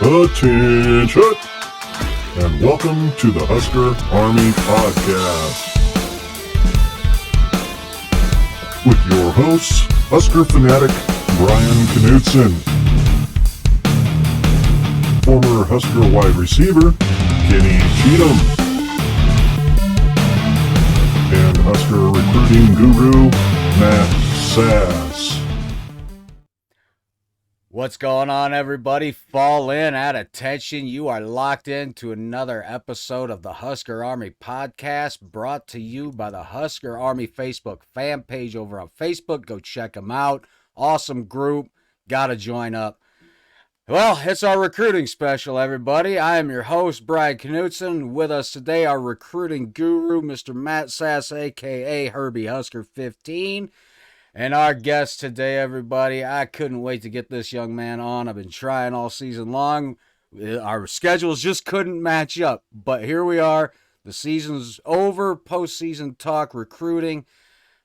Attention! And welcome to the Husker Army Podcast. With your hosts, Husker fanatic Brian Knutson, former Husker wide receiver Kenny Cheatham, and Husker recruiting guru Matt Sass. What's going on, everybody? Fall in at attention. You are locked into another episode of the Husker Army Podcast, brought to you by the Husker Army Facebook fan page over on Facebook. Go check them out. Awesome group. Gotta join up. Well, it's our recruiting special, everybody. I am your host, Brian Knutson. With us today, our recruiting guru, Mr. Matt Sass, a.k.a. Herbie Husker 15. And our guest today, everybody, I couldn't wait to get this young man on. I've been trying all season long. Our schedules just couldn't match up. But here we are. The season's over. Postseason talk, recruiting.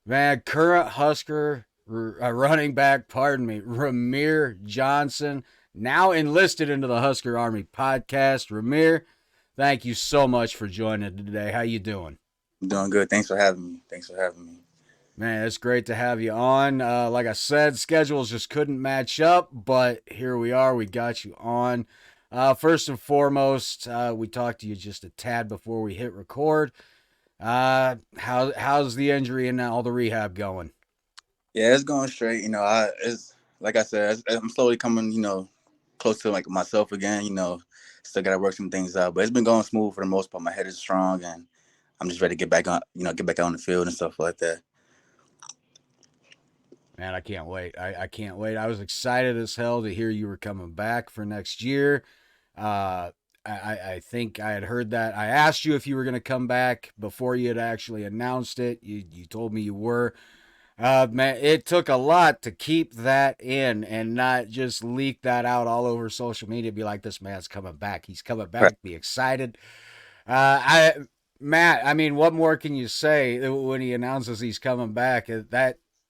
Man, current Husker running back, Rahmir Johnson, now enlisted into the Husker Army Podcast. Rahmir, thank you so much for joining today. How you doing? I'm doing good. Thanks for having me. Man, it's great to have you on. Like I said, schedules just couldn't match up, but here we are. We got you on. First and foremost, we talked to you just a tad before we hit record. How's the injury and all the rehab going? Yeah, it's going straight. It's like I said, I'm slowly coming, close to like myself again. Still gotta work some things out, but it's been going smooth for the most part. My head is strong, and I'm just ready to get back on, get back out on the field and stuff like that. Man, I can't wait. I can't wait. I was excited as hell to hear you were coming back for next year. I think I had heard that. I asked you if you were going to come back before you had actually announced it. You told me you were. Man, it took a lot to keep that in and not just leak that out all over social media. Be like, this man's coming back. He's coming back. Right. Be excited. Matt, I mean, what more can you say when he announces he's coming back?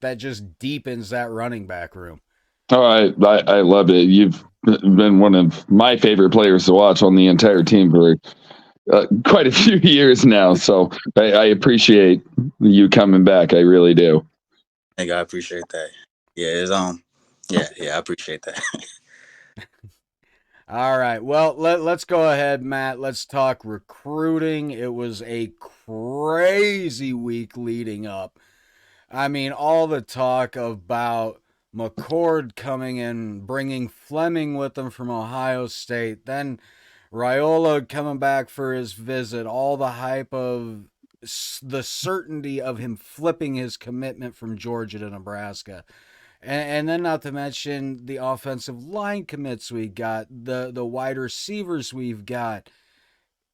That just deepens that running back room. Oh, I love it. You've been one of my favorite players to watch on the entire team for quite a few years now. So I appreciate you coming back. I really do. Hey, I appreciate that. Yeah, I appreciate that. All right. Well, let's go ahead, Matt. Let's talk recruiting. It was a crazy week leading up. I mean, all the talk about McCord coming in, bringing Fleming with him from Ohio State, then Raiola coming back for his visit, all the hype of the certainty of him flipping his commitment from Georgia to Nebraska. And then not to mention the offensive line commits we got, the wide receivers we've got.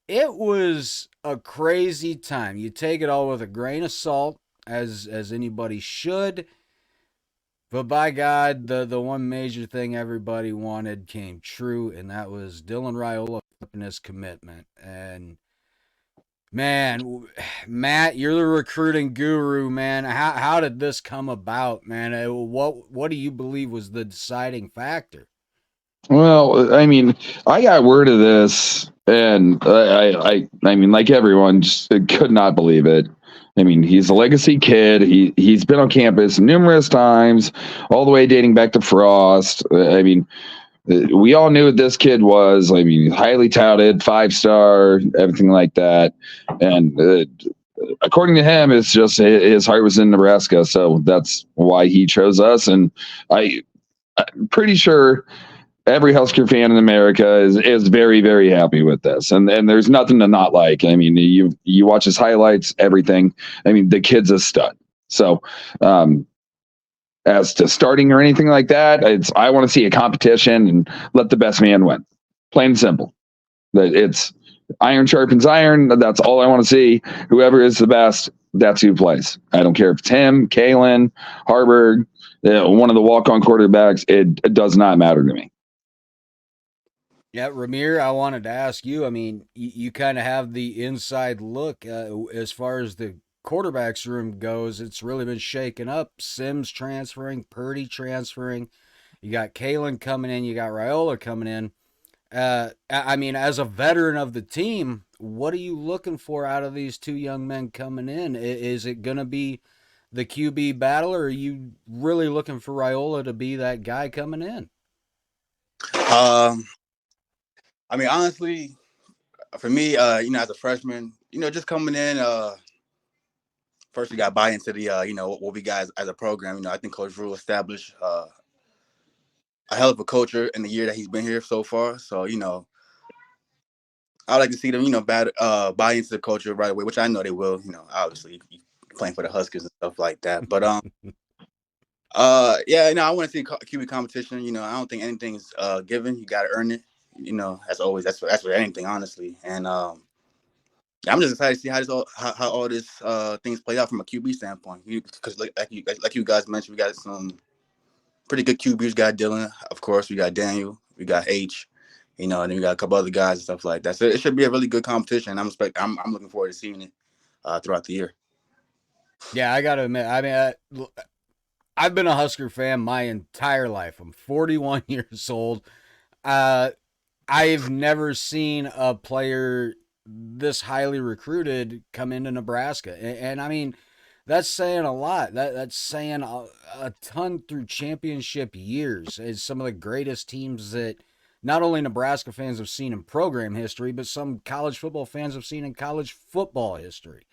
It was a crazy time. You take it all with a grain of salt, as anybody should. But by God, the one major thing everybody wanted came true, and that was Dylan Raiola flipping his commitment. And man, Matt, you're the recruiting guru, man. How did this come about, man? What do you believe was the deciding factor? Well, I mean, I got word of this, and I mean, like everyone, just could not believe it. I mean, he's a legacy kid. He's been on campus numerous times, all the way dating back to Frost. I mean, we all knew what this kid was. I mean, highly touted, 5-star, everything like that. And according to him, it's just his heart was in Nebraska, so that's why he chose us. And I'm pretty sure every Husker fan in America is very, very happy with this. And there's nothing to not like. I mean, you watch his highlights, everything. I mean, the kid's a stud. So as to starting or anything like that, I want to see a competition and let the best man win. Plain and simple. It's iron sharpens iron. That's all I want to see. Whoever is the best, that's who plays. I don't care if it's him, Kalen, Harburg, one of the walk-on quarterbacks. It does not matter to me. Yeah, Rahmir, I wanted to ask you, I mean, you kind of have the inside look as far as the quarterbacks room goes. It's really been shaken up. Sims transferring, Purdy transferring. You got Kalen coming in. You got Raiola coming in. I mean, as a veteran of the team, what are you looking for out of these two young men coming in? Is it going to be the QB battle, or are you really looking for Raiola to be that guy coming in? I mean, honestly, for me, as a freshman, just coming in, first we got to buy into the, what we got as a program. I think Coach Rule established a hell of a culture in the year that he's been here so far. So, I like to see them, buy into the culture right away, which I know they will. Obviously playing for the Huskers and stuff like that. But yeah, I want to see QB competition. I don't think anything's given. You got to earn it. As always, that's for anything, honestly. And I'm just excited to see how all this things play out from a QB standpoint. Because like you guys mentioned, we got some pretty good QBs. We got Dylan, of course. We got Daniel. We got H. And then we got a couple other guys and stuff like that. So it should be a really good competition. I'm looking forward to seeing it throughout the year. Yeah, I got to admit, I mean, I've been a Husker fan my entire life. I'm 41 years old. I've never seen a player this highly recruited come into Nebraska. And I mean, that's saying a lot. That's saying a ton through championship years. Is some of the greatest teams that not only Nebraska fans have seen in program history, but some college football fans have seen in college football history.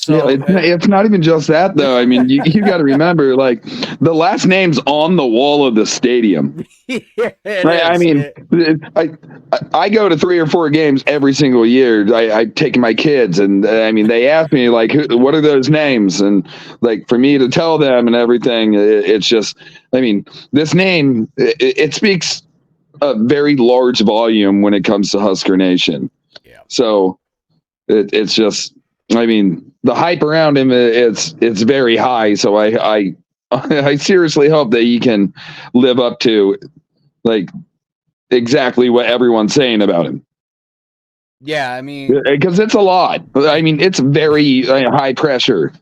So it's not even just that, though. I mean, you got to remember, like, the last name's on the wall of the stadium. I mean, I go to 3 or 4 games every single year. I take my kids, and I mean, they ask me, like, what are those names? And, like, for me to tell them and everything, it's just, I mean, this name, it speaks a very large volume when it comes to Husker Nation. Yeah. So it's just, I mean, the hype around him, it's very high. So I seriously hope that he can live up to, like, exactly what everyone's saying about him. Yeah, I mean, because it's a lot. I mean, it's very high pressure.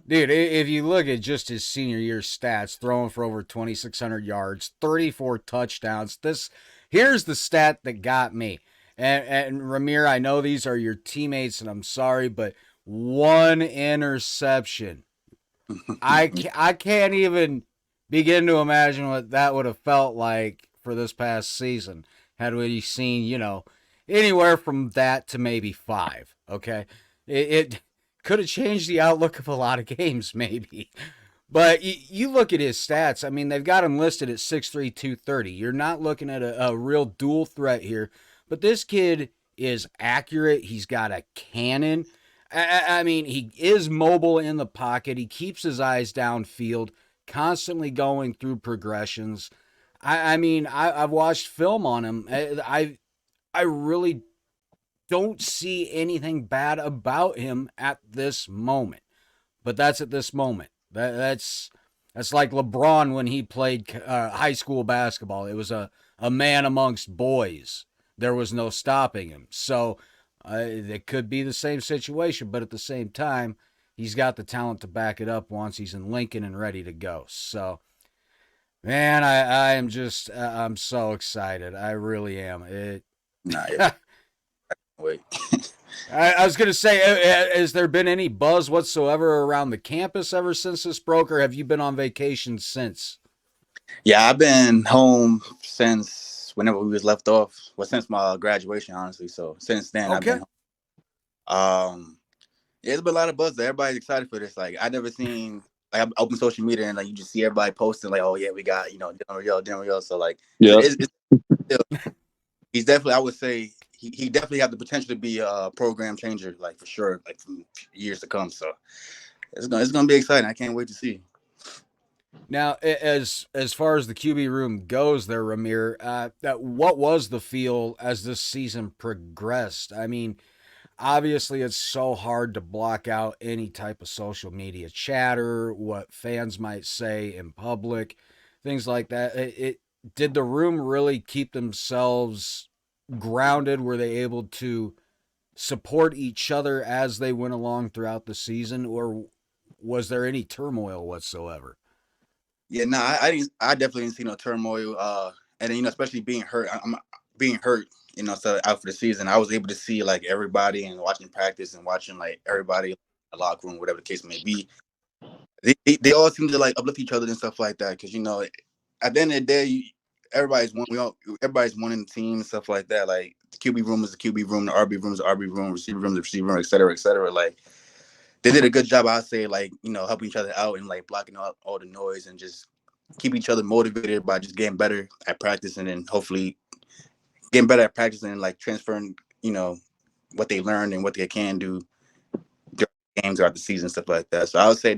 Dude, if you look at just his senior year stats, throwing for over 2,600 yards, 34 touchdowns. Here's the stat that got me. And Rahmir, I know these are your teammates, and I'm sorry, but 1 interception. I can't even begin to imagine what that would have felt like for this past season had we seen, anywhere from that to maybe 5. Okay, it could have changed the outlook of a lot of games, maybe. But you look at his stats. I mean, they've got him listed at 6'3", 230. You're not looking at a real dual threat here. But this kid is accurate. He's got a cannon. I mean, he is mobile in the pocket. He keeps his eyes downfield, constantly going through progressions. I mean, I've watched film on him. I really don't see anything bad about him at this moment. But that's at this moment. That's like LeBron when he played high school basketball. It was a man amongst boys. There was no stopping him. So it could be the same situation, but at the same time, he's got the talent to back it up once he's in Lincoln and ready to go. So, man, I am just I'm so excited. I really am. Wait. I was going to say, has there been any buzz whatsoever around the campus ever since this broke, or have you been on vacation since? Yeah, I've been home since whenever we was left off. Well, since my graduation, honestly. So since then, Okay. I've been home. Yeah, there's been a lot of buzz there. Everybody's excited for this. Like, I never seen, like, I open social media and, like, you just see everybody posting, like, oh, yeah, we got, Denver. So, like, yeah. He's definitely, I would say, he definitely have the potential to be a program changer, like, for sure, like, for years to come. So it's gonna be exciting. I can't wait to see. Now, as far as the QB room goes, there, Rahmir, what was the feel as this season progressed? I mean, obviously, it's so hard to block out any type of social media chatter, what fans might say in public, things like that. Did the room really keep themselves grounded? Were they able to support each other as they went along throughout the season, or was there any turmoil whatsoever? Yeah, no, I definitely didn't see no turmoil. And then, especially being hurt, being hurt, so out for the season, I was able to see like everybody and watching practice and watching like everybody in the locker room, whatever the case may be. They all seem to like uplift each other and stuff like that. Because at the end of the day, everybody's one. Everybody's one in the team and stuff like that. Like the QB room is the QB room, the RB room is the RB room, receiver room is the receiver room, et cetera, et cetera. Like they did a good job, I'd say, like helping each other out and like blocking out all the noise and just keep each other motivated by just getting better at practice and then hopefully getting better at practicing and like transferring, what they learned and what they can do during games throughout the season, stuff like that. So I would say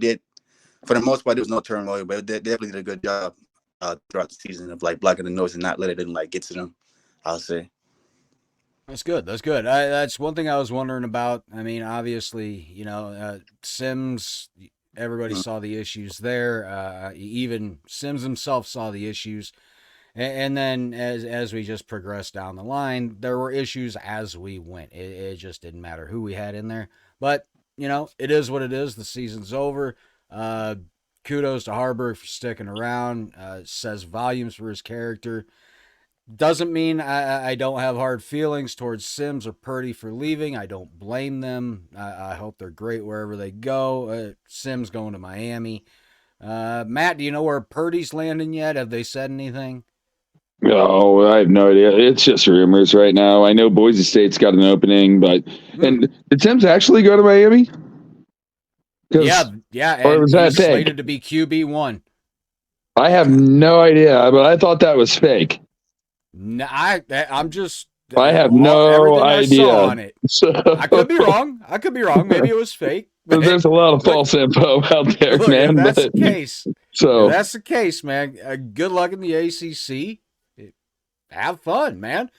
for the most part, there was no turmoil, but they definitely did a good job throughout the season of like blocking the noise and not letting it like get to them, I'll say. That's good. That's good. That's one thing I was wondering about. I mean, obviously, Sims, everybody saw the issues there. Even Sims himself saw the issues. And then as we just progressed down the line, there were issues as we went. It just didn't matter who we had in there. But, it is what it is. The season's over. Kudos to Harburg for sticking around. Says volumes for his character. Doesn't mean I don't have hard feelings towards Sims or Purdy for leaving. I don't blame them. I hope they're great wherever they go. Sims going to Miami. Matt, do you know where Purdy's landing yet? Have they said anything? No, I have no idea. It's just rumors right now. I know Boise State's got an opening, but and did Sims actually go to Miami? Yeah, or and was that he's fake? slated to be QB1. I have no idea, but I thought that was fake. No, I'm just. I have no everything idea. I saw on it. So, I could be wrong. Maybe it was fake. There's a lot of false info out there, man. If that's the case. So if that's the case, man. Good luck in the ACC. Have fun, man.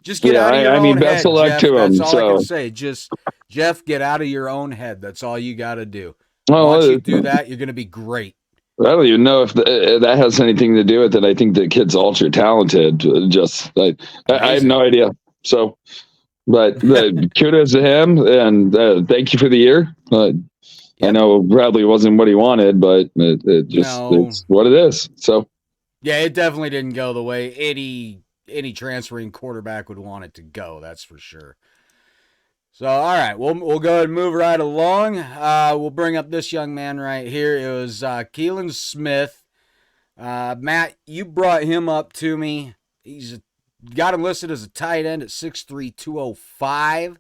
Just get out of your own best head, of luck Jeff. to him. That's all I can say. Just, Jeff, get out of your own head. That's all you got to do. Once you do that, you're going to be great. I don't even know if that has anything to do with it. I think the kid's ultra talented. I have no idea. So, but kudos to him, and thank you for the year. Yep. I know probably wasn't what he wanted, but it's what it is. So, yeah, it definitely didn't go the way any transferring quarterback would want it to go. That's for sure. So, all right, we'll go ahead and move right along. We'll bring up this young man right here. It was Keelan Smith. Matt, you brought him up to me. He's got him listed as a tight end at 6'3", 205.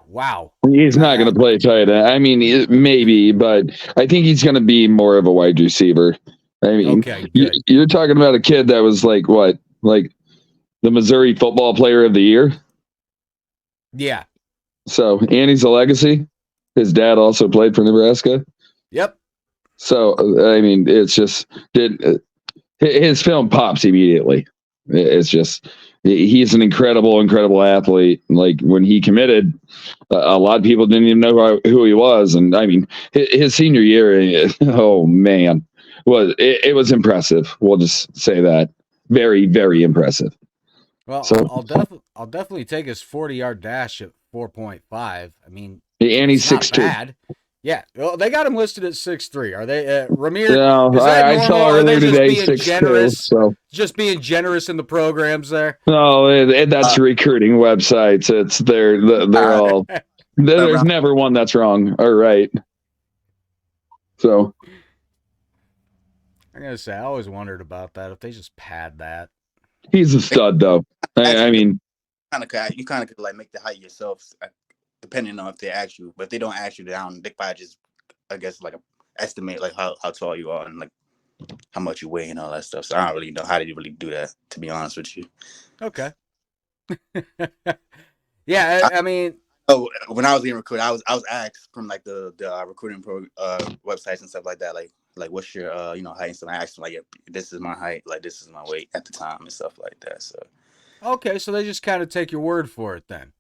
Wow. He's not going to play tight end. I mean, maybe, but I think he's going to be more of a wide receiver. I mean, okay, you're talking about a kid that was like what? Like the Missouri Football Player of the Year? Yeah. So, and he's a legacy. His dad also played for Nebraska. Yep. So, I mean, it's just his film pops immediately. It's just he's an incredible athlete. Like when he committed, a lot of people didn't even know who he was. And I mean, his senior year, oh man, it was impressive. We'll just say that. Very, very impressive. Well, so, I'll definitely take his 40-yard dash at 4.5. I mean, and he's 6'2". Bad. Yeah, well, they got him listed at 6'3". Are they, Rahmir? No, I saw earlier today 6'2". So just being generous in the programs there. No, that's recruiting websites. It's they're all. There's never one that's wrong or right. So I'm gonna say I always wondered about that. If they just pad that. He's a stud, though. I mean, you kind of could like make the height yourself, depending on if they ask you. But if they don't ask you down, they probably just, I guess, like estimate like how tall you are and like how much you weigh and all that stuff. So I don't really know how they really do that, to be honest with you. Okay. Yeah, I mean. Oh, when I was getting recruited, I was asked from like the recruiting websites and stuff like that, like what's your height and stuff. I asked them like, this is my height, like this is my weight at the time and stuff like that. So okay, so they just kind of take your word for it then.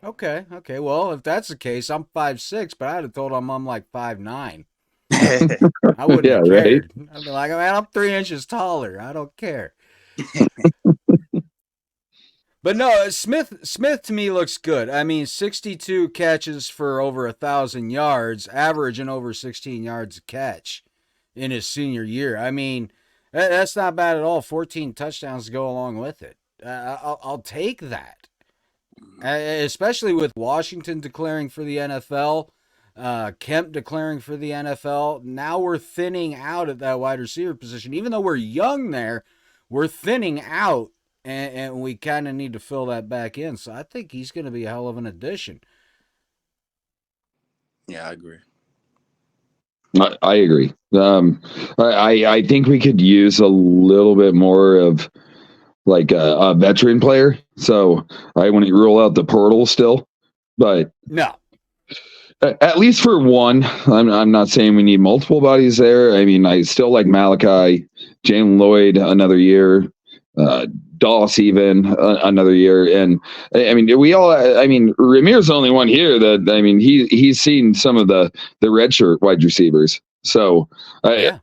Okay. Well, if that's the case, I'm 5'6", but I'd have told them I'm like 5'9". I wouldn't have cared. Right? I'd be like, man, I'm 3 inches taller. I don't care. But no, Smith to me looks good. I mean, 62 catches for over 1,000 yards, averaging over 16 yards a catch in his senior year. I mean, That's not bad at all. 14 touchdowns to go along with it. I'll take that. Especially with Washington declaring for the NFL, Kemp declaring for the NFL. Now we're thinning out at that wide receiver position. Even though we're young there, we're thinning out, and we kind of need to fill that back in. So I think he's going to be a hell of an addition. Yeah, I agree. I agree. I think we could use a little bit more of like a veteran player. So I wouldn't rule out the portal still, but no. At least for one. I'm not saying we need multiple bodies there. I mean, I still like Malachi, Jalen Lloyd another year, Doss even another year, and I mean Rahmir's the only one here that he's seen some of the redshirt wide receivers. So yeah.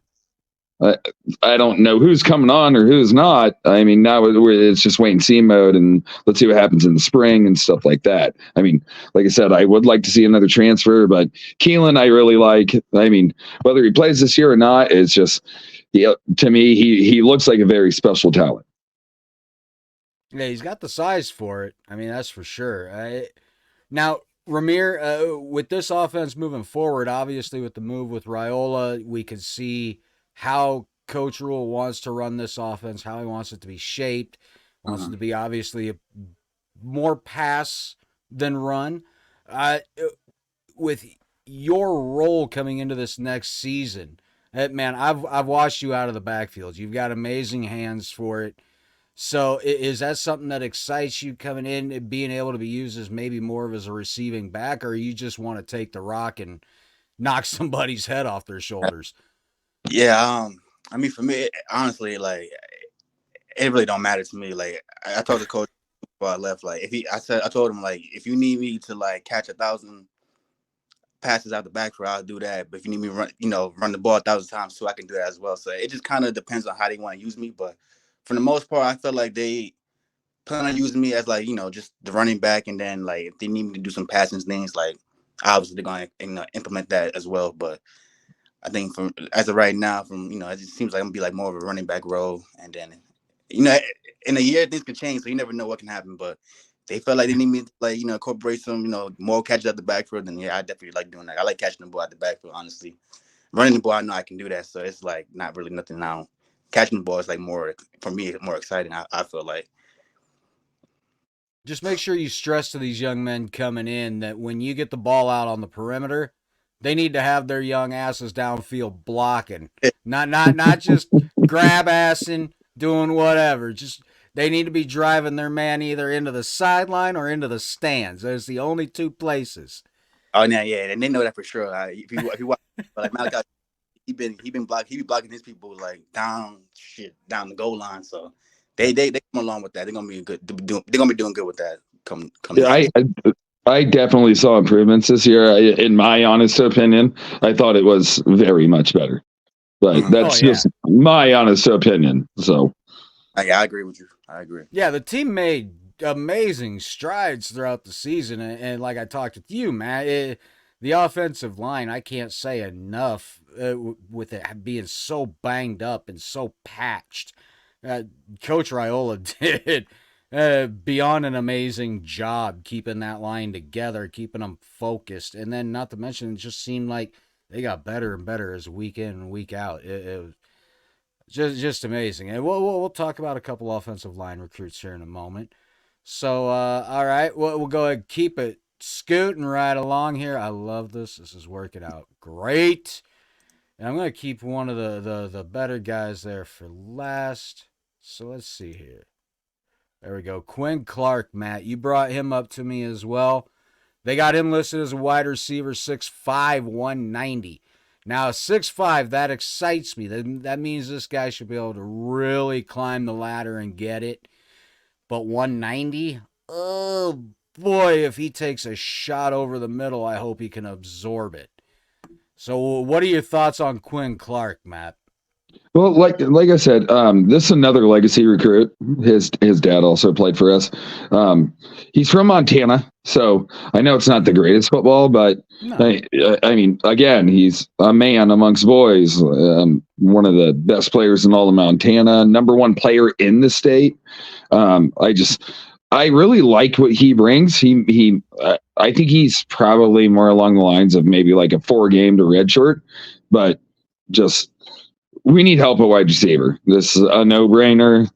I don't know who's coming on or who's not. I mean, now it's just wait and see mode, and let's see what happens in the spring and stuff like that. I mean, like I said, I would like to see another transfer, but Keelan I really like. I mean, whether he plays this year or not, it's just to me he looks like a very special talent. Yeah, he's got the size for it. I mean, that's for sure. Now, Rahmir, with this offense moving forward, obviously with the move with Raiola, we could see how Coach Rule wants to run this offense, how he wants it to be shaped, wants it to be obviously more pass than run. With your role coming into this next season, man, I've watched you out of the backfield. You've got amazing hands for it. So is that something that excites you coming in and being able to be used as maybe more of as a receiving back, or you just want to take the rock and knock somebody's head off their shoulders? Yeah, I mean, for me, honestly, like, it really don't matter to me. Like, I told the coach before I left, like, I told him, like, if you need me to like catch 1,000 passes out the backfield, I'll do that. But if you need me to run the ball 1,000 times too, I can do that as well. So it just kind of depends on how they want to use me. But for the most part, I feel like they plan on using me as like, just the running back, and then like if they need me to do some passing things, like obviously they're gonna implement that as well. But I think from as of right now, it just seems like I'm gonna be like more of a running back role, and then in a year things can change, so you never know what can happen. But they felt like they need me to like incorporate some more catches at the backfield, and yeah, I definitely like doing that. I like catching the ball at the backfield, honestly. Running the ball, I know I can do that, so it's like not really nothing now. Catching the ball is like more for me, more exciting. I feel like. Just make sure you stress to these young men coming in that when you get the ball out on the perimeter, they need to have their young asses downfield blocking, not just grab assing, doing whatever. Just they need to be driving their man either into the sideline or into the stands. Those are the only two places. Oh, yeah, and they know that for sure. If you watch, like Malachi, he be blocking his people like down the goal line. So they come along with that. They're gonna be good. They're gonna be doing good with that. Come. Yeah, I definitely saw improvements this year. In my honest opinion, I thought it was very much better. But that's just my honest opinion. So, yeah, I agree with you. I agree. Yeah, the team made amazing strides throughout the season, and like I talked with you, Matt, the offensive line, I can't say enough with it being so banged up and so patched. Coach Raiola did beyond an amazing job keeping that line together, keeping them focused, and then not to mention, it just seemed like they got better and better as week in and week out. It was just amazing. And we'll talk about a couple offensive line recruits here in a moment. So, all right, we'll go ahead and keep it scooting right along here. I love this. This is working out great. And I'm going to keep one of the better guys there for last. So let's see here. There we go. Quinn Clark, Matt. You brought him up to me as well. They got him listed as a wide receiver, 6'5", 190. Now, 6'5", that excites me. That means this guy should be able to really climb the ladder and get it. But 190? Oh, boy, if he takes a shot over the middle, I hope he can absorb it. So what are your thoughts on Quinn Clark, Matt? Well, like I said, this is another legacy recruit. His dad also played for us. He's from Montana, so I know it's not the greatest football, but No. I memean, again, he's a man amongst boys. One of the best players in all of Montana, number one player in the state. I really like what he brings. I think he's probably more along the lines of maybe like a 4-game to redshirt, but just we need help at wide receiver. This is a no-brainer.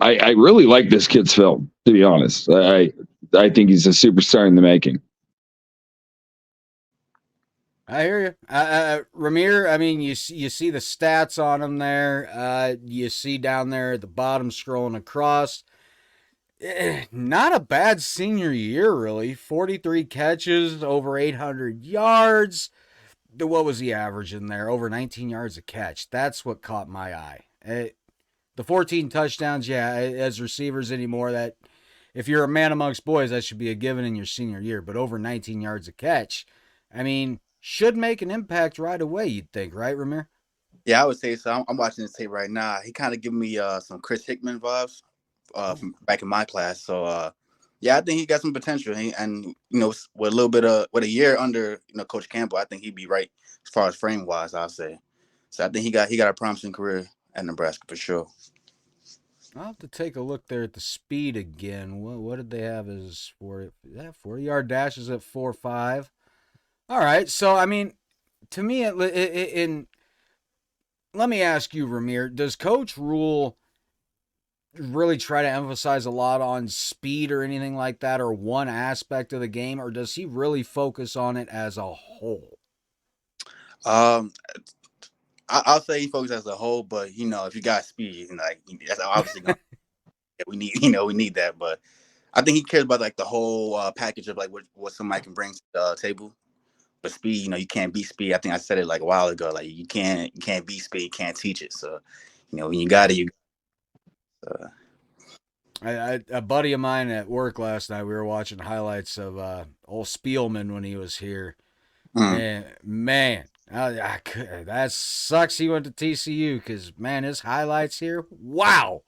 I really like this kid's film, to be honest. I think he's a superstar in the making. I hear you. Rahmir, I mean, you see the stats on him there. You see down there at the bottom scrolling across. Not a bad senior year, really. 43 catches, over 800 yards. What was he averaging there? Over 19 yards a catch. That's what caught my eye. The 14 touchdowns, yeah, as receivers anymore, that if you're a man amongst boys, that should be a given in your senior year. But over 19 yards a catch, I mean, should make an impact right away, you'd think, right, Rahmir? Yeah, I would say so. I'm watching this tape right now. He kind of giving me some Chris Hickman vibes from back in my class. So, yeah, I think he got some potential. And with a little bit with a year under Coach Campbell, I think he'd be right as far as frame wise. I'll say. So I think he got a promising career at Nebraska for sure. I'll have to take a look there at the speed again. What did they have as 40-yard dashes at 4.5? All right, so I mean, to me, let me ask you, Rahmir, does Coach Rule really try to emphasize a lot on speed or anything like that, or one aspect of the game, or does he really focus on it as a whole? I'll say he focuses as a whole, but if you got speed, that's obviously we need that. But I think he cares about the whole package of what somebody can bring to the table. But speed, you can't beat speed. I think I said it a while ago. You can't beat speed, you can't teach it. So, when you got it, you. A buddy of mine at work last night, we were watching highlights of old Spielman when he was here. And man, that sucks. He went to TCU because his highlights here, wow,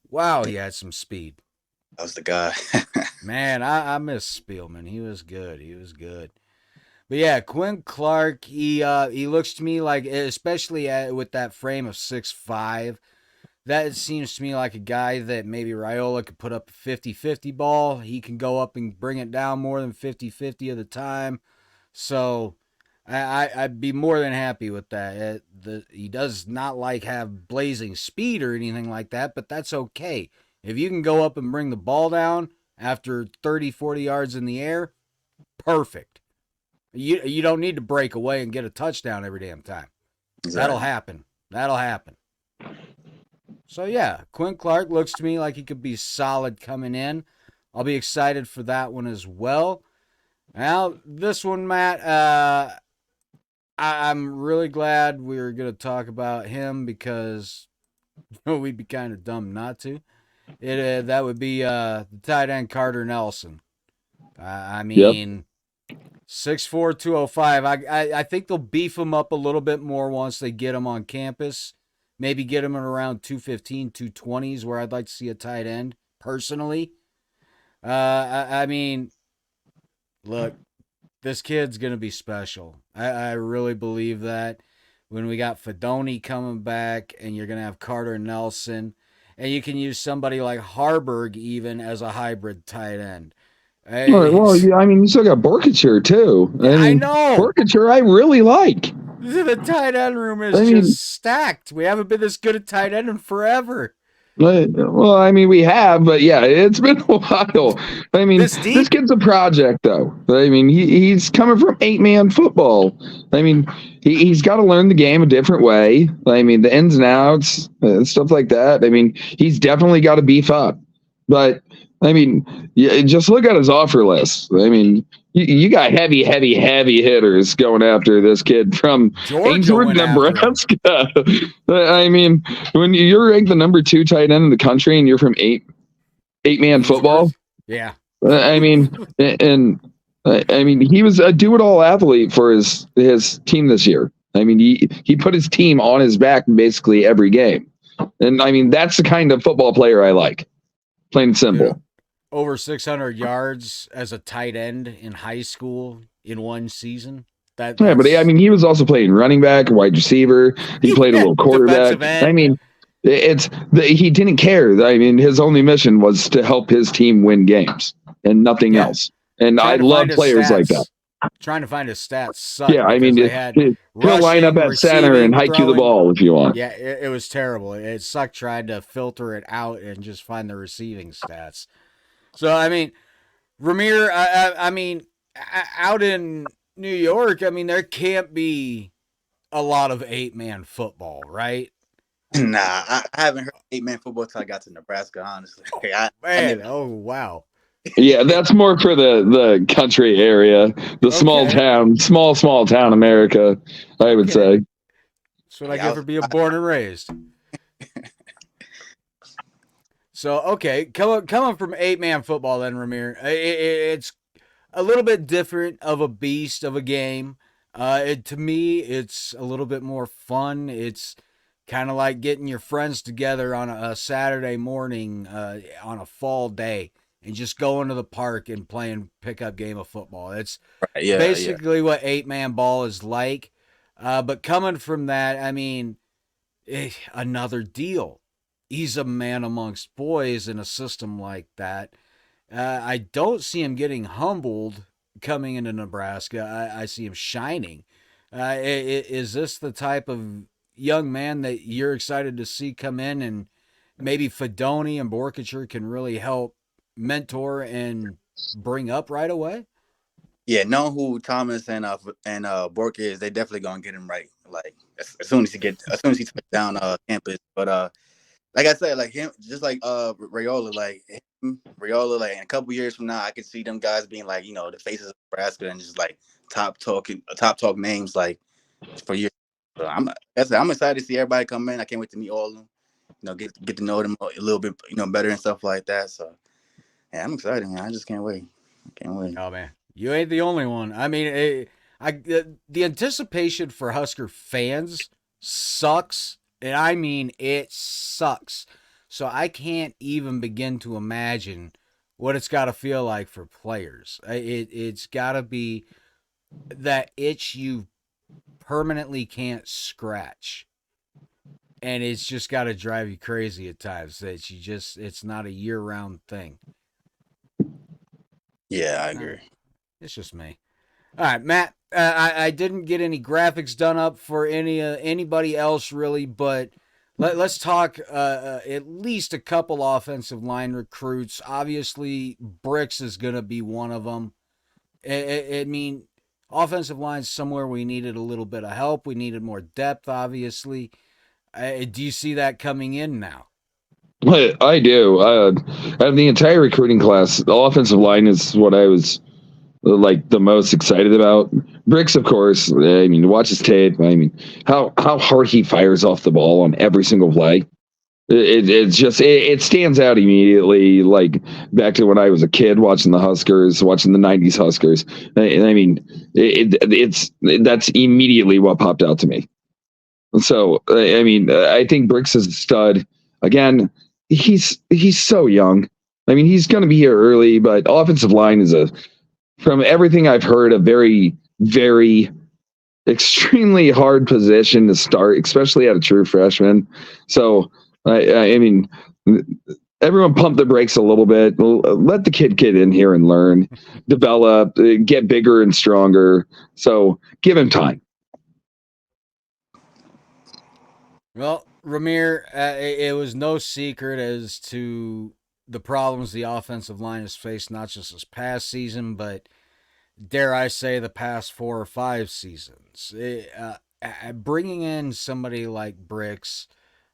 he had some speed. That was the guy. Man, I miss Spielman. He was good. But yeah, Quinn Clark, he looks to me like, especially with that frame of 6'5", that seems to me like a guy that maybe Raiola could put up a 50-50 ball. He can go up and bring it down more than 50-50 of the time. So I'd be more than happy with that. He does not have blazing speed or anything like that, but that's okay. If you can go up and bring the ball down after 30, 40 yards in the air, perfect. You don't need to break away and get a touchdown every damn time. Exactly. That'll happen. So, yeah, Quinn Clark looks to me like he could be solid coming in. I'll be excited for that one as well. Now, this one, Matt, I'm really glad we were going to talk about him because we'd be kind of dumb not to. That would be the tight end Carter Nelson. I mean... Yep. 6'4", 205. I think they'll beef him up a little bit more once they get him on campus. Maybe get him at around 215, 220s, where I'd like to see a tight end, personally. I mean, look, this kid's going to be special. I really believe that. When we got Fedoni coming back, and you're going to have Carter Nelson, and you can use somebody like Harburg even as a hybrid tight end. Well, yeah, I mean, you still got Borkature, too. I know. Borkature, I really like. The tight end room is just stacked. We haven't been this good at tight end in forever. Well, I mean, we have, but yeah, it's been a while. I mean, this kid's a project, though. I mean, he's coming from 8-man football. I mean, he's got to learn the game a different way. I mean, the ins and outs, stuff like that. I mean, he's definitely got to beef up. But I mean, just look at his offer list. I mean, you got heavy hitters going after this kid from Ainsworth, Nebraska. I mean, when you're ranked the number 2 tight end in the country and you're from 8-man football. Yeah. I mean, he was a do-it-all athlete for his team this year. I mean, he put his team on his back basically every game. And I mean, that's the kind of football player I like. Plain and simple. over 600 yards as a tight end in high school in one season. Yeah, That's but I mean, he was also playing running back, wide receiver. He played a little quarterback. defensive end. I mean, he didn't care. I mean, his only mission was to help his team win games and nothing else. And I love players like that. Trying to find his stats sucked Yeah, I mean, because they had he'll line up rushing, at center and receiving, hike you the throwing. ball if you want. Yeah, it was terrible. It sucked trying to filter it out and just find the receiving stats. So, I mean, Rahmir, I mean, out in New York, I mean, there can't be a lot of 8-man football, right? Nah, I haven't heard 8-man football till I got to Nebraska. Honestly, Oh wow. Yeah, that's more for the country area, the small town America, I would say. That's what I get for being born and raised. So, okay, coming from 8-man football then, Rahmir, it's a little bit different of a beast of a game. To me, it's a little bit more fun. It's kind of like getting your friends together on a Saturday morning on a fall day and just going to the park and playing pickup game of football. It's basically what 8-man ball is like. But coming from that, I mean, another deal. He's a man amongst boys in a system like that. I don't see him getting humbled coming into Nebraska. I see him shining. Is this the type of young man that you're excited to see come in, and maybe Fedoni and Borkacher can really help mentor and bring up right away? Yeah, knowing who Thomas and Bork is, they definitely gonna get him right. Like as soon as he touches down campus. But like I said, like him, just like Raiola, like in a couple years from now, I could see them guys being like, the faces of Nebraska and just like top talk names like for years. So I'm excited to see everybody come in. I can't wait to meet all of them. Get to know them a little bit, better and stuff like that. So yeah, I'm excited, man. I just can't wait. Oh man, you ain't the only one. I mean, the anticipation for Husker fans sucks, and I mean it sucks. So I can't even begin to imagine what it's got to feel like for players. It's got to be that itch you permanently can't scratch, and it's just got to drive you crazy at times. That it's not a year-round thing. Yeah, I agree. It's just me. All right, Matt. I didn't get any graphics done up for anybody else really, but let's talk at least a couple offensive line recruits. Obviously, Bricks is going to be one of them. I mean, offensive line's somewhere we needed a little bit of help. We needed more depth, obviously. Do you see that coming in now? I do. Out of the entire recruiting class, the offensive line is what I was like the most excited about. Bricks, of course. I mean, watch his tape. I mean, how hard he fires off the ball on every single play. It stands out immediately. Like back to when I was a kid watching the Huskers, watching the '90s Huskers. I mean, that's immediately what popped out to me. So I mean, I think Bricks is a stud. Again, he's so young. I mean, he's going to be here early, but offensive line is from everything I've heard, a very, very extremely hard position to start, especially at a true freshman. So, I mean, everyone pump the brakes a little bit. Let the kid get in here and learn, develop, get bigger and stronger. So give him time. Well, Rahmir, it was no secret as to the problems the offensive line has faced, not just this past season, but dare I say the past 4 or 5 seasons. Bringing in somebody like Bricks,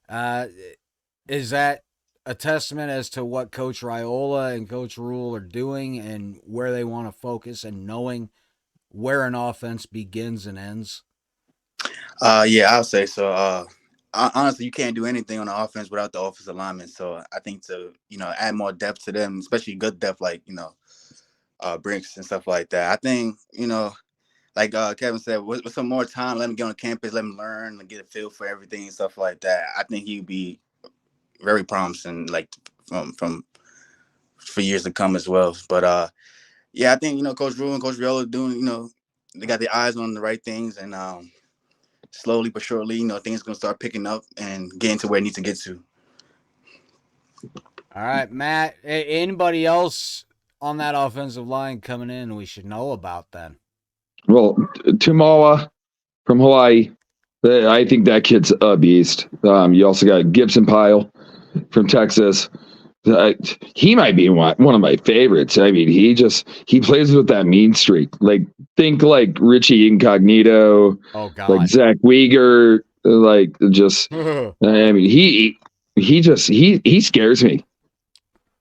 is that a testament as to what Coach Raiola and Coach Rule are doing and where they want to focus and knowing where an offense begins and ends? Yeah, I'll say so. Honestly, you can't do anything on the offense without the offensive linemen. So I think to add more depth to them, especially good depth like Brinks and stuff like that. I think like Kevin said, with some more time, let him get on campus, let him learn, and get a feel for everything and stuff like that. I think he'd be very promising, like from for years to come as well. But yeah, I think Coach Rule and Coach Raiola doing they got their eyes on the right things, and slowly but surely things gonna start picking up and getting to where it needs to get to. All right, Matt. Anybody else on that offensive line coming in we should know about then? Well, Tumawa from Hawaii. I think that kid's a beast. You also got Gibson Pyle from Texas. He might be one of my favorites. I mean, he plays with that mean streak. Like, think like Richie Incognito, Oh God, like Zach Weger, like just. I mean, he scares me.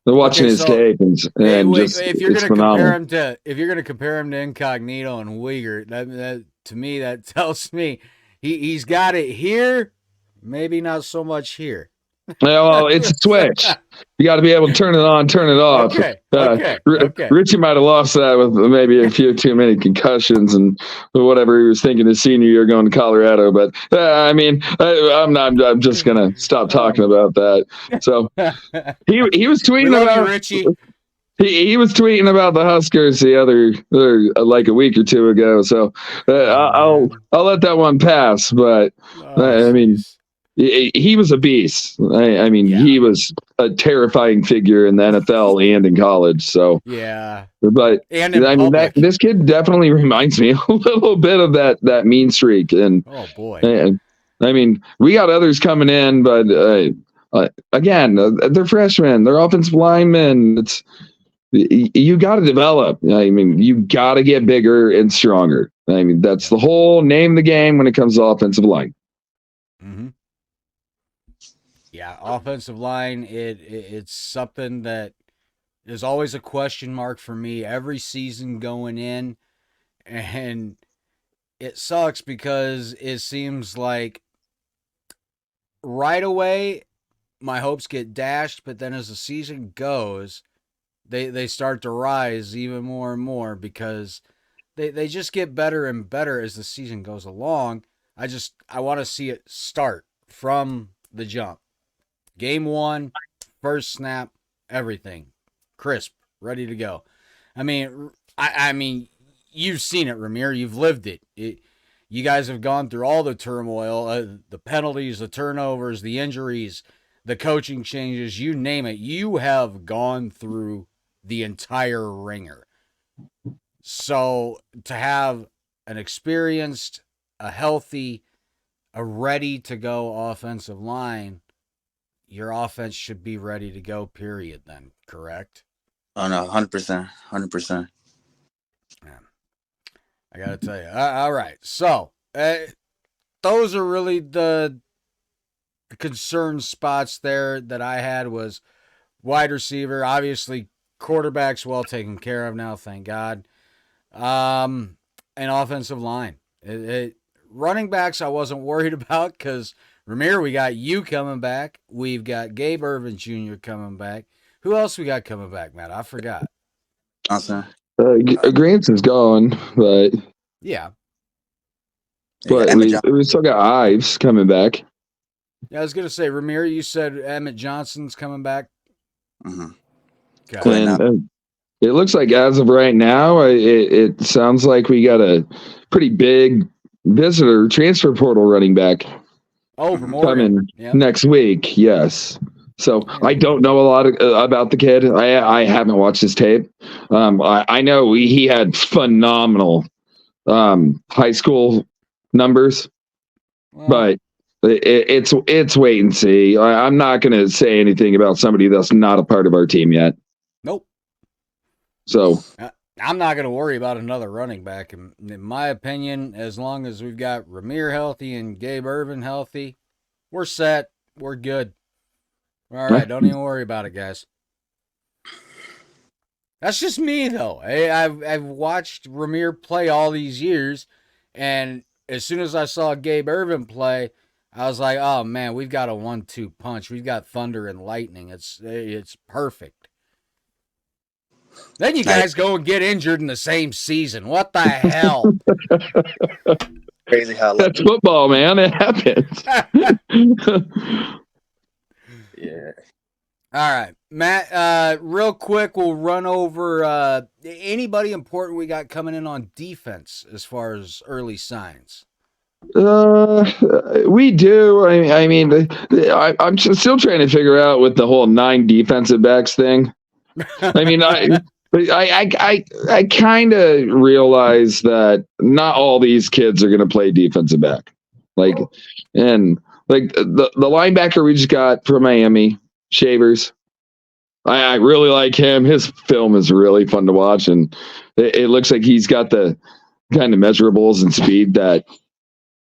Watching his tape and if you're it's gonna phenomenal. compare him to Incognito and Uyghur, that to me that tells me he's got it here, maybe not so much here. Well, it's a switch. You got to be able to turn it on, turn it off. Okay. Richie might have lost that with maybe a few too many concussions and whatever he was thinking his senior year going to Colorado. But I mean, I'm just gonna stop talking about that. So he was tweeting about you, Richie. He was tweeting about the Huskers the other like a week or two ago. So I'll let that one pass. But I mean. He was a beast. I mean, He was a terrifying figure in the NFL and in college. So yeah, but and in I mean, this kid definitely reminds me a little bit of that mean streak. And oh boy, I mean, we got others coming in, but again, they're freshmen, they're offensive linemen. You got to develop. I mean, you got to get bigger and stronger. I mean, that's the whole name of the game when it comes to offensive line. Mm-hmm. Yeah, offensive line, it's something that is always a question mark for me every season going in. And it sucks because it seems like right away my hopes get dashed, but then as the season goes, they start to rise even more and more because they just get better and better as the season goes along. I want to see it start from the jump. Game 1, first snap, everything crisp, ready to go. I mean, you've seen it, Rahmir. You've lived it. You guys have gone through all the turmoil, the penalties, the turnovers, the injuries, the coaching changes, you name it. You have gone through the entire ringer. So to have an experienced, a healthy, a ready to go offensive line, your offense should be ready to go, period, then, correct? Oh, no, 100%. 100%. Yeah. I got to tell you. All right. So, those are really the concern spots there that I had was wide receiver. Obviously, quarterback's well taken care of now, thank God. And offensive line. Running backs I wasn't worried about because Rahmir, we got you coming back. We've got Gabe Irvin Jr. coming back. Who else we got coming back, Matt? I forgot. Johnson. Granson's gone, but yeah. But we still got Ives coming back. Yeah, I was gonna say, Rahmir, you said Emmett Johnson's coming back. Mm-hmm. Okay. And it looks like as of right now, it sounds like we got a pretty big visitor transfer portal running back. Oh, from Oregon. Coming next week, yes. So I don't know a lot about the kid. I haven't watched his tape. I know he had phenomenal high school numbers, but it's wait and see. I'm not going to say anything about somebody that's not a part of our team yet. Nope. So I'm not going to worry about another running back. In my opinion, as long as we've got Rahmir healthy and Gabe Irvin healthy, we're set. We're good. All right, don't even worry about it, guys. That's just me, though. I've watched Rahmir play all these years, and as soon as I saw Gabe Irvin play, I was like, oh, man, we've got a 1-2 punch. We've got thunder and lightning. It's perfect. Then you guys go and get injured in the same season. What the hell? Crazy how that's football, man. It happens. Yeah. All right. Matt, real quick, we'll run over anybody important we got coming in on defense as far as early signs. We do. I'm still trying to figure out with the whole 9 defensive backs thing. I mean, I kind of realize that not all these kids are going to play defensive back. And the linebacker we just got from Miami, Shavers. I really like him. His film is really fun to watch, and it looks like he's got the kind of measurables and speed that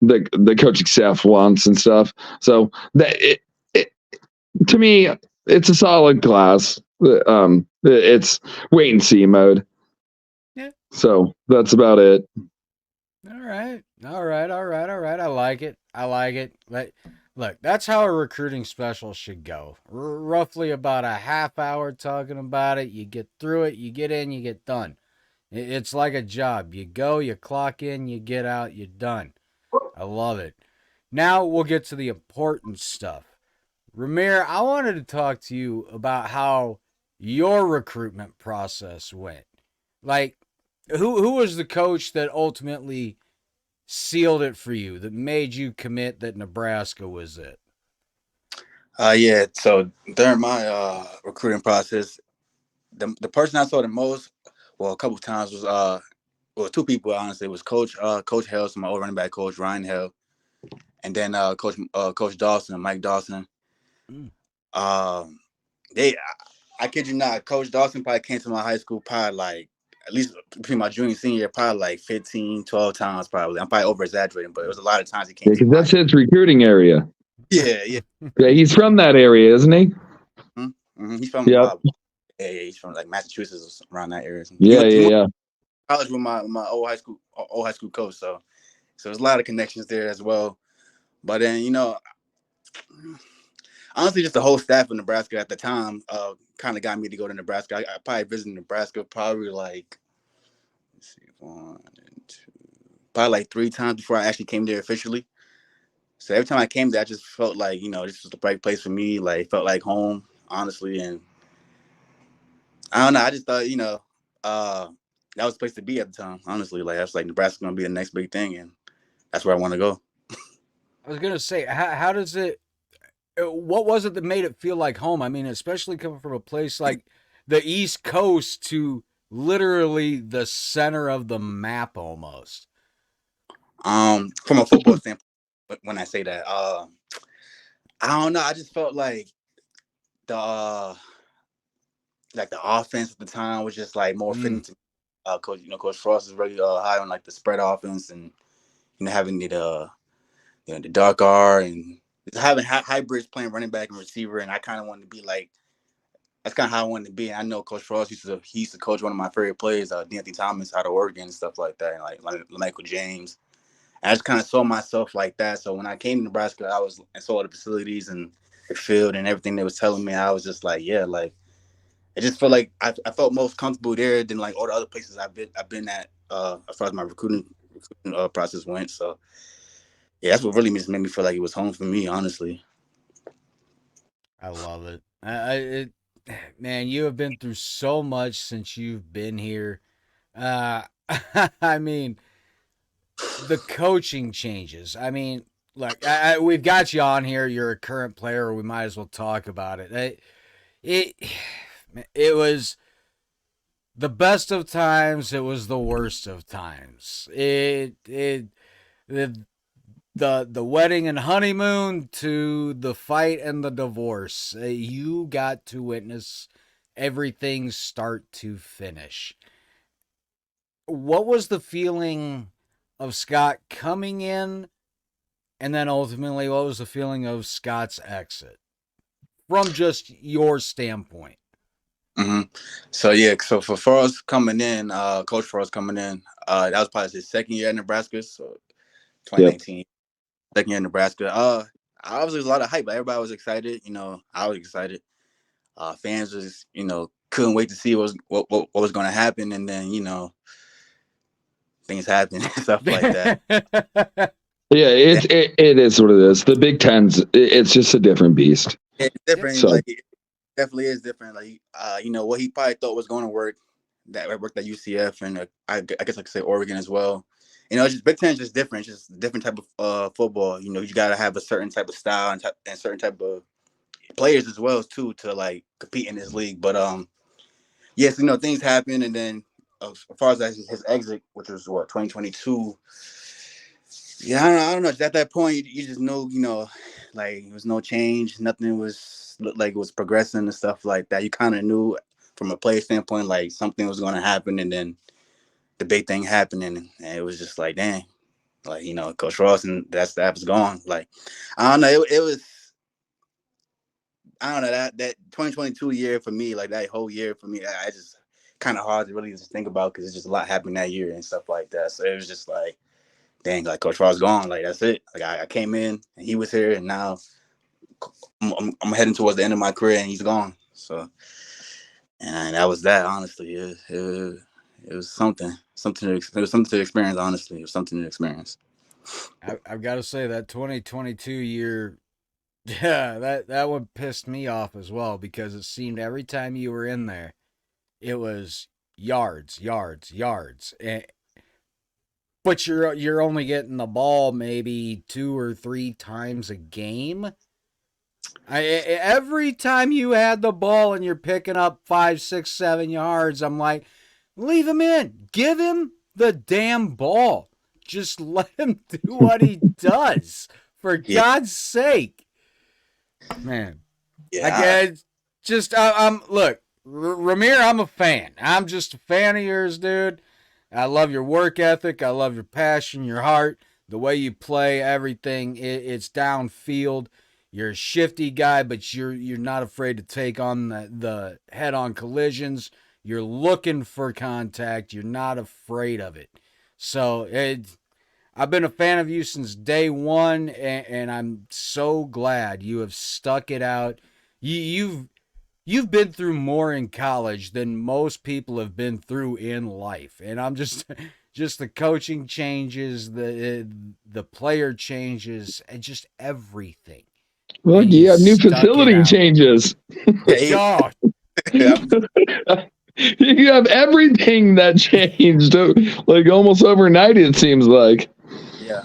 the coaching staff wants and stuff. So to me, it's a solid class. It's wait and see mode. Yeah. So that's about it. All right. I like it. Look, that's how a recruiting special should go. Roughly about a half hour talking about it. You get through it, you get in, you get done. It's like a job. You go, you clock in, you get out, you're done. I love it. Now we'll get to the important stuff. Rahmir, I wanted to talk to you about how your recruitment process went. Like, who was the coach that ultimately sealed it for you, that made you commit that Nebraska was it? Yeah. So during my recruiting process, the person I saw the most, well, a couple of times was two people. Honestly, it was Coach Hell, so my old running back coach, Ryan Hell, and then Coach Dawson, Mike Dawson. I kid you not, Coach Dawson probably came to my high school probably like, at least between my junior and senior year, probably like 15, 12 times probably. I'm probably over-exaggerating, but it was a lot of times he came to because that's his recruiting area. Yeah. Yeah, he's from that area, isn't he? Mm-hmm. He's from he's from like Massachusetts, around that area. Yeah. He went to college with my old high school coach, so there's a lot of connections there as well. But then, honestly, just the whole staff of Nebraska at the time kind of got me to go to Nebraska. I probably visited Nebraska probably like, let's see, 1 and 2, probably like 3 times before I actually came there officially. So every time I came there, I just felt like, this was the right place for me. Like, it felt like home, honestly. And I don't know. I just thought, that was the place to be at the time, honestly. Like, I was like, Nebraska's going to be the next big thing. And that's where I want to go. I was going to say, how does it, what was it that made it feel like home? I mean, especially coming from a place like the East Coast to literally the center of the map almost. From a football standpoint, when I say that, I don't know. I just felt like the offense at the time was just like more fitting to Coach Frost is really high on like the spread offense, and having the dark R and having hybrids playing running back and receiver, and I kind of wanted to be like, that's kind of how I wanted to be. And I know Coach Frost used to coach one of my favorite players, D'Anthony Thomas, out of Oregon and stuff like that, and like Michael James. And I just kind of saw myself like that. So when I came to Nebraska, I saw the facilities and the field and everything they was telling me. I was just like, yeah, like it just felt like I felt most comfortable there than like all the other places I've been at as far as my recruiting process went. So yeah, that's what really just made me feel like it was home for me, honestly. I love it. Man, you have been through so much since you've been here. I mean, the coaching changes. I mean, look, we've got you on here. You're a current player. We might as well talk about it. It was the best of times. It was the worst of times. The wedding and honeymoon to the fight and the divorce. You got to witness everything start to finish. What was the feeling of Scott coming in, and then ultimately what was the feeling of Scott's exit from just your standpoint? Mm-hmm. So for Frost coming in, Coach Frost coming in, that was probably his second year at Nebraska, so 2019. Yep. Second year in Nebraska. Obviously, was a lot of hype. Everybody was excited. I was excited. Fans was, couldn't wait to see what was going to happen, and then things happen and stuff like that. Yeah, it is what it is. The Big Ten's, it's just a different beast. It's different. So, definitely is different. Like, what he probably thought was going to work, that worked at UCF, and I guess I could say Oregon as well. It's just Big Ten is just different. It's just a different type of football. You got to have a certain type of style and certain type of players as well too to like compete in this league. But yes, things happen, and then as far as his exit, which was 2022. Yeah, I don't know. At that point, you just know, like there was no change. Nothing was looked like it was progressing and stuff like that. You kind of knew from a player standpoint, like something was going to happen, and then the big thing happened, and it was just like, dang, like Coach Ross and that staff is gone. Like, I don't know. It was, I don't know, that 2022 year for me, like that whole year for me, I just kind of hard to really just think about because it's just a lot happened that year and stuff like that. So it was just like, dang, like Coach Ross gone, like that's it. Like I came in and he was here, and now I'm heading towards the end of my career and he's gone. So, and that was that. Honestly, it was something to experience. Honestly, it was something to experience. I've got to say that 2022 year, yeah, that one pissed me off as well because it seemed every time you were in there, it was yards, yards, yards. But you're only getting the ball maybe 2 or 3 times a game. Every time you had the ball and you're picking up 5, 6, 7 yards, I'm like, leave him in. Give him the damn ball. Just let him do what he does. For Yeah, God's sake. Man. yeah, I'm look, Rahmir, I'm a fan. I'm just a fan of yours, dude. I love your work ethic. I love your passion, your heart, the way you play, everything. It's downfield. You're a shifty guy, but you're not afraid to take on the head-on collisions. You're looking for contact. You're not afraid of it. So I've been a fan of you since day one, and I'm so glad you have stuck it out. You've been through more in college than most people have been through in life, and I'm just just the coaching changes, the player changes, and just everything. Well, And you you have new stuck it facility out. changes. yeah, Oh, yeah, You have everything that changed, like almost overnight. It seems like. yeah,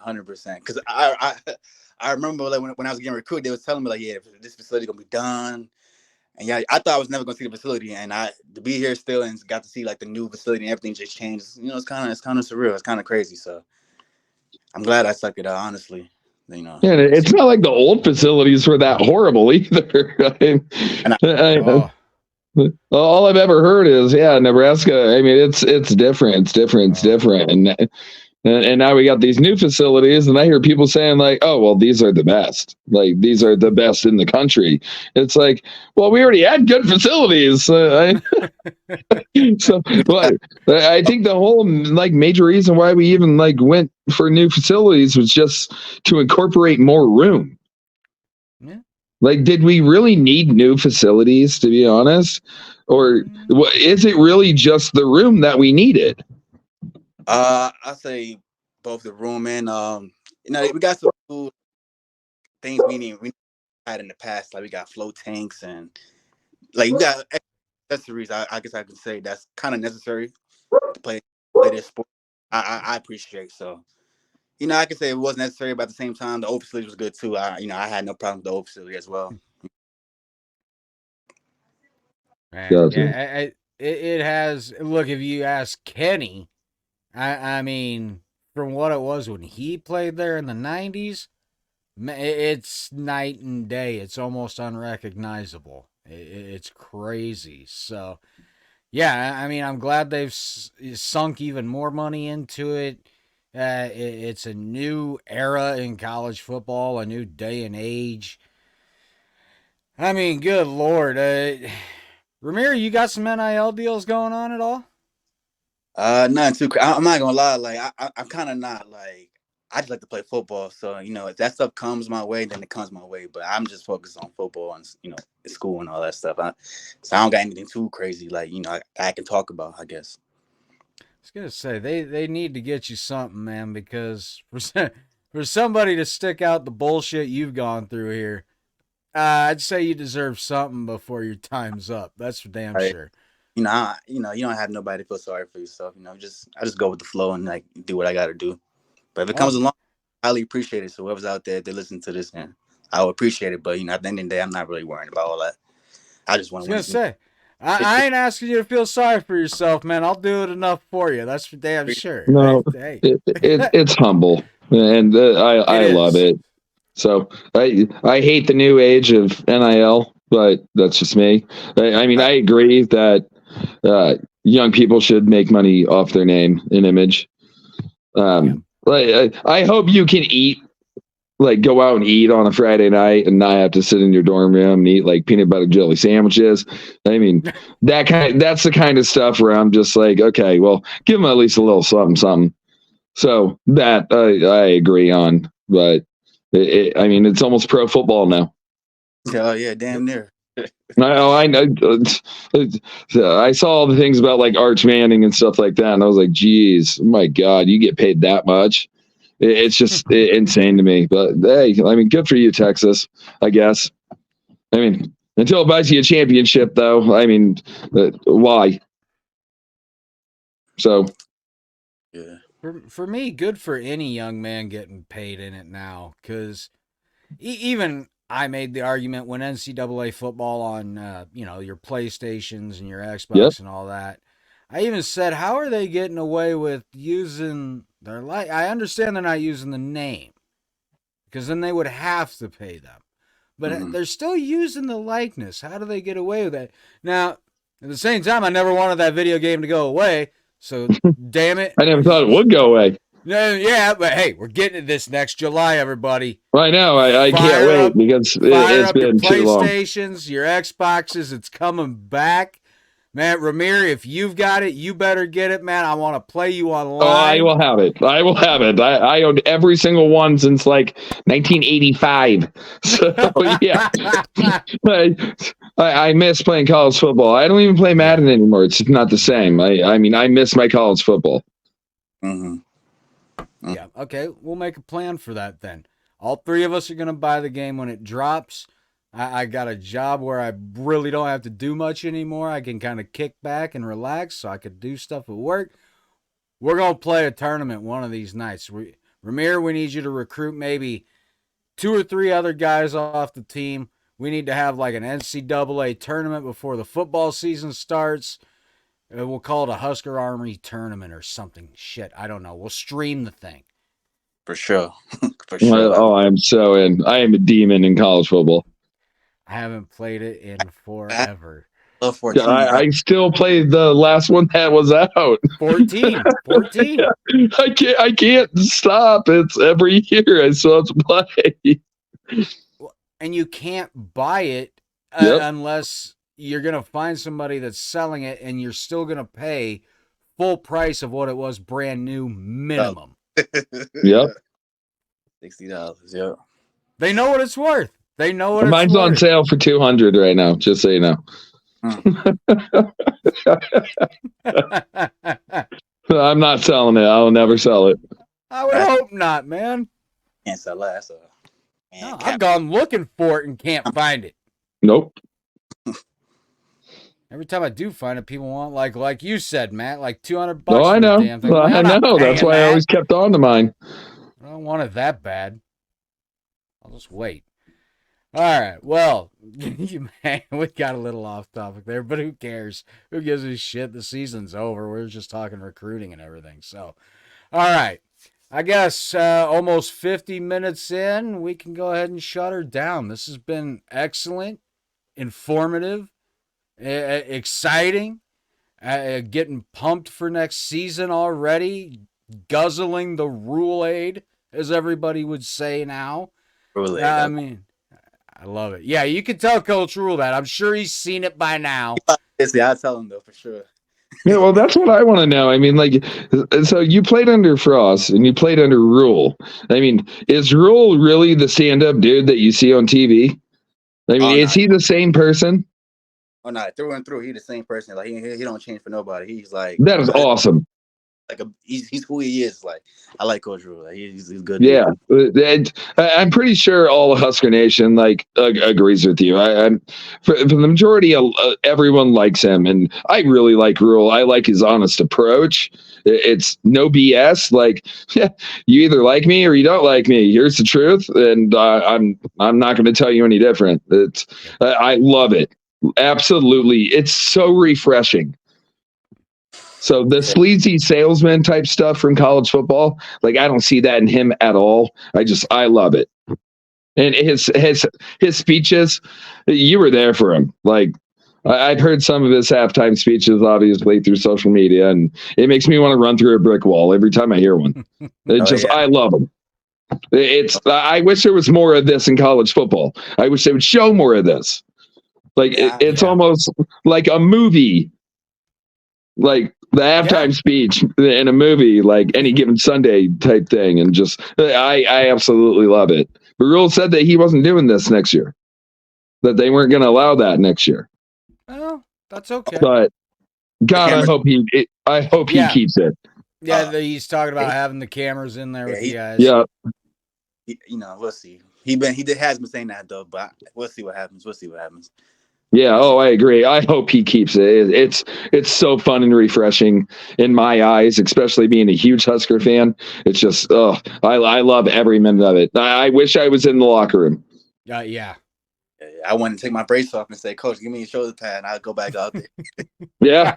100%. Because I remember like when I was getting recruited, they was telling me like, yeah, this facility gonna be done. And yeah, I thought I was never gonna see the facility, and to be here still and got to see like the new facility and everything just changed. It's kind of surreal. It's kind of crazy. So I'm glad I stuck it out. Honestly, Yeah, it's not like the old facilities were that horrible either. And oh, All I've ever heard is, yeah, Nebraska. I mean, it's different. It's different. It's oh. different. And now we got these new facilities, and I hear people saying like, "Oh, well, these are the best. Like these are the best in the country." It's like, well, we already had good facilities. So, but I think the whole like major reason why we even like went for new facilities was just to incorporate more room. Yeah. Like, did we really need new facilities, to be honest? Or is it really just the room that we needed? I say both the room and we got some cool things we had in the past. Like we got float tanks and like we got accessories. I guess I can say that's kind of necessary to play this sport. I appreciate so. I can say it wasn't necessary, but at the same time, the old facility was good too. I had no problem with the old facility as well. Man, Gotcha. yeah, it has. Look, if you ask Kenny, I mean, from what it was when he played there in the '90s, it's night and day. It's almost unrecognizable. It's crazy. So, yeah, I mean, I'm glad they've sunk even more money into it. It's a new era in college football, a new day and age. I mean, good lord, Rahmir, you got some NIL deals going on at all? Nothing too. I'm not gonna lie. Like I'm kind of not like. I just like to play football. So if that stuff comes my way, then it comes my way. But I'm just focused on football and school and all that stuff. So I don't got anything too crazy. Like I can talk about. I guess. I was gonna say they need to get you something, man, because for somebody to stick out the bullshit you've gone through here, I'd say you deserve something before your time's up. That's for damn Right. sure. You don't have nobody to feel sorry for yourself. I just go with the flow and like do what I got to do. But if it comes along, I highly appreciate it. So whoever's out there, they listen to this, and I will appreciate it. But at the end of the day, I'm not really worrying about all that. I just I want was to gonna win. say, I ain't asking you to feel sorry for yourself, man. I'll do it enough for you. That's for damn sure. No, Hey, it's humble, and I love is. it. So I hate the new age of NIL, but that's just me. I mean, I agree that young people should make money off their name and image. Yeah. I hope you can eat, like go out and eat on a Friday night and not have to sit in your dorm room and eat like peanut butter jelly sandwiches. I mean, that's the kind of stuff where I'm just like, okay, well, give them at least a little something, something. So that I agree on, but I mean, it's almost pro football now. Oh yeah, damn near. I saw all the things about like Arch Manning and stuff like that, and I was like, geez, my God, you get paid that much? It's just insane to me. But hey, I mean, good for you, Texas, I guess. I mean, until it buys you a championship, though, I mean, why? So, Yeah. For me, good for any young man getting paid in it now, because even I made the argument when NCAA football on your PlayStations and your Xbox yep. and all that. I even said, how are they getting away with using their I understand they're not using the name, because then they would have to pay them, but they're still using the likeness. How do they get away with that? Now, at the same time, I never wanted that video game to go away. So, damn it. I never thought it would go away. No, yeah, but hey, we're getting to this next July, everybody. I know. I can't wait because it's been too long. Fire up your PlayStations, your Xboxes. It's coming back. Man, Rahmir, if you've got it, you better get it, man. I want to play you online. Oh, I will have it. I owned every single one since like 1985. So, yeah. I miss playing college football. I don't even play Madden anymore. It's not the same. I mean, I miss my college football. Yeah, okay. We'll make a plan for that then. All three of us are going to buy the game when it drops. I got a job where I really don't have to do much anymore. I can kind of kick back and relax so I could do stuff at work. We're going to play a tournament one of these nights. Rahmir, we need you to recruit maybe 2 or 3 other guys off the team. We need to have like an NCAA tournament before the football season starts. We'll call it a Husker Army tournament or something. Shit, I don't know. We'll stream the thing. For sure. For sure. Oh, I'm so in. I am a demon in college football. I haven't played it in forever. I still played the last one that was out. 14. I can't stop. It's every year I still have to play. And you can't buy it unless you're going to find somebody that's selling it, and you're still going to pay full price of what it was brand new minimum. Yep. $60. Yep. They know what it's worth. They know what Mine's it's worth. on sale for $200 right now, just so you know. I'm not selling it. I'll never sell it. I would hope not, man. Can't sell that. So, I've gone looking for it and can't find it. Nope. Every time I do find it, people want like you said, Matt, like $200. Oh, I know. Damn thing. I know. That's why I always kept on to mine. I don't want it that bad. I'll just wait. All right. Well, we got a little off topic there, but who cares? Who gives a shit? The season's over. We're just talking recruiting and everything. So, all right. I guess almost 50 minutes in, we can go ahead and shut her down. This has been excellent, informative, exciting, getting pumped for next season already, guzzling the rule aid, as everybody would say now. Rule aid. I mean, I love it. Yeah, you can tell Coach Rule that. I'm sure he's seen it by now. Yeah, I'll tell him, though, for sure. Yeah, well, that's what I want to know. I mean, like, so you played under Frost and you played under Rule. I mean, is Rule really the stand-up dude that you see on TV? I mean, is he the same person? Oh, no, through and through, he's the same person. Like, he don't change for nobody. He's like... That is awesome. he's who he is. Like, I like Coach Rule. Like, he's good. Yeah, and I'm pretty sure all of Husker Nation agrees with you. I'm for the majority of everyone likes him, and I really like Rule. I like his honest approach. It's no BS. Like, yeah, you either like me or you don't like me. Here's the truth, and I'm not going to tell you any different. I love it. Absolutely, it's so refreshing. So the sleazy salesman type stuff from college football, like I don't see that in him at all. I love it. And his speeches, you were there for him. Like I've heard some of his halftime speeches, obviously through social media, and it makes me want to run through a brick wall every time I hear one. I love them. I wish there was more of this in college football. I wish they would show more of this. Like it's almost like a movie. Like the halftime speech in a movie, like Any Given Sunday type thing. And just, I absolutely love it. But Rule said that he wasn't doing this next year, that they weren't going to allow that next year. Oh, that's okay. But God, I hope he keeps it. Yeah, he's talking about having the cameras in there with you guys. Yeah. We'll see. Has been saying that though, but we'll see what happens. Yeah. Oh, I agree. I hope he keeps it. It's so fun and refreshing in my eyes, especially being a huge Husker fan. It's just, I love every minute of it. I wish I was in the locker room. Yeah. I want to take my brace off and say, Coach, give me a shoulder pad, and I'll go back out there. Yeah.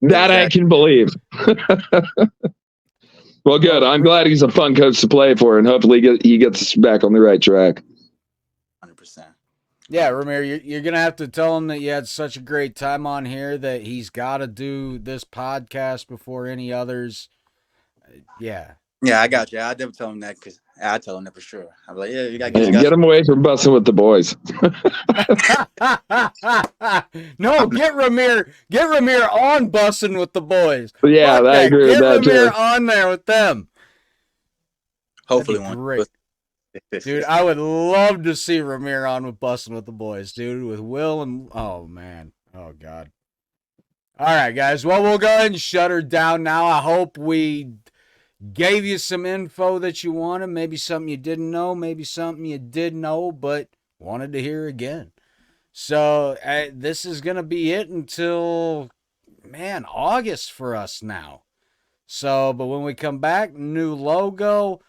That I can believe. Well, good. I'm glad he's a fun coach to play for, and hopefully he gets us back on the right track. 100%. Yeah, Rahmir, you're going to have to tell him that you had such a great time on here that he's got to do this podcast before any others. Yeah. Yeah, I got you. I'll definitely tell him that because I tell him that for sure. I'm like, yeah, you got to get him away from busting with the boys. No, get Rahmir on busting with the boys. Yeah, I agree with that too. Get Rahmir on there with them. Hopefully one. Great. Dude, I would love to see Rahmir on with busting with the boys, dude, with Will and oh man. Oh God. All right, guys. Well, we'll go ahead and shut her down now. I hope we gave you some info that you wanted, maybe something you didn't know, maybe something you did know but wanted to hear again. So this is going to be it until, August for us now. So, but when we come back, new logo,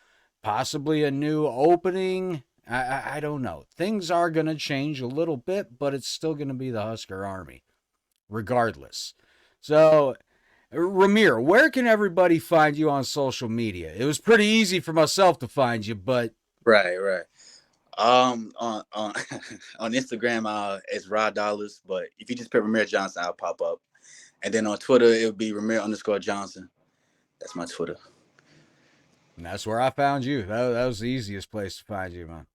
possibly a new opening. I don't know. Things are going to change a little bit, but it's still going to be the Husker Army regardless. So, Rahmir, where can everybody find you on social media? It was pretty easy for myself to find you, but right. On Instagram, it's Raw Dollars, but if you just put Rahmir Johnson, I'll pop up. And then on Twitter, it'll be Rahmir_Johnson. That's my Twitter. And that's where I found you. That was the easiest place to find you, man.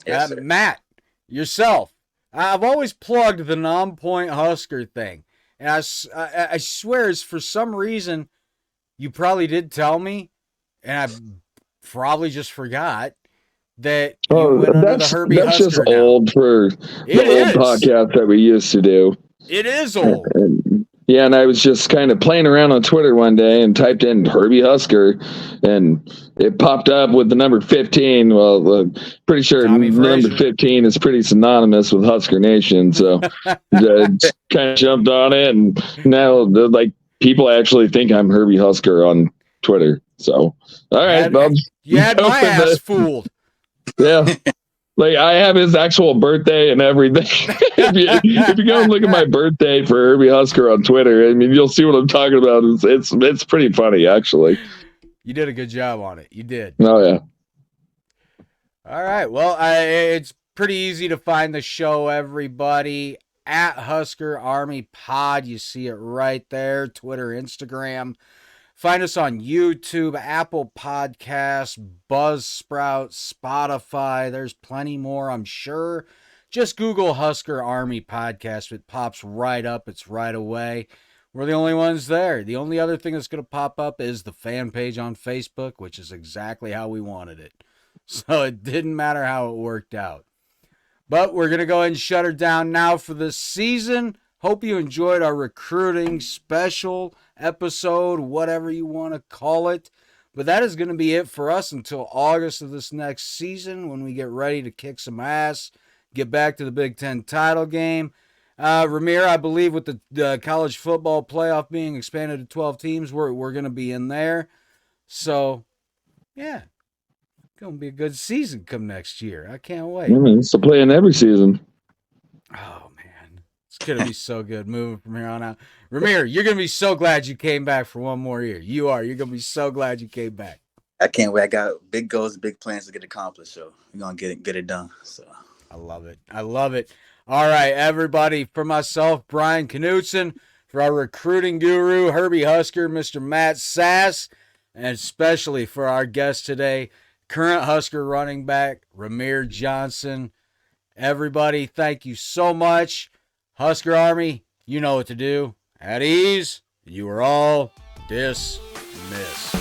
Yes, Matt, yourself. I've always plugged the non-point Husker thing. And I swear, for some reason, you probably did tell me, and I probably just forgot that you went under the Herbie that's Husker. That's just old for the old podcast that we used to do. It is old. And I was just kind of playing around on Twitter one day and typed in Herbie Husker, and it popped up with the number 15. Well, pretty sure number 15 is pretty synonymous with Husker Nation. So just kind of jumped on it, and now people actually think I'm Herbie Husker on Twitter. So, all right. You had my ass fooled. Yeah. Like I have his actual birthday and everything. if you go and look at my birthday for Herbie Husker on Twitter, I mean, you'll see what I'm talking about. It's pretty funny, actually. You did a good job on it. You did. Oh yeah. All right. Well, it's pretty easy to find the show, everybody. At Husker Army Pod. You see it right there. Twitter, Instagram. Find us on YouTube, Apple Podcasts, Buzzsprout, Spotify. There's plenty more, I'm sure. Just Google Husker Army Podcast. It pops right up. It's right away. We're the only ones there. The only other thing that's going to pop up is the fan page on Facebook, which is exactly how we wanted it. So it didn't matter how it worked out. But we're going to go ahead and shut her down now for this season. Hope you enjoyed our recruiting special episode, whatever you want to call it. But that is going to be it for us until August of this next season when we get ready to kick some ass, get back to the Big Ten title game. Rahmir, I believe with the college football playoff being expanded to 12 teams, we're going to be in there. So, yeah, going to be a good season come next year. I can't wait. It's a play in every season. Oh, man. It's going to be so good moving from here on out. Rahmir, you're going to be so glad you came back for one more year. You are. You're going to be so glad you came back. I can't wait. I got big goals, big plans to get accomplished. So we're going to get it done. So I love it. I love it. All right, everybody. For myself, Brian Knutson, for our recruiting guru, Herbie Husker, Mr. Matt Sass, and especially for our guest today, current Husker running back, Rahmir Johnson. Everybody, thank you so much. Husker Army, you know what to do. At ease, you are all dismissed.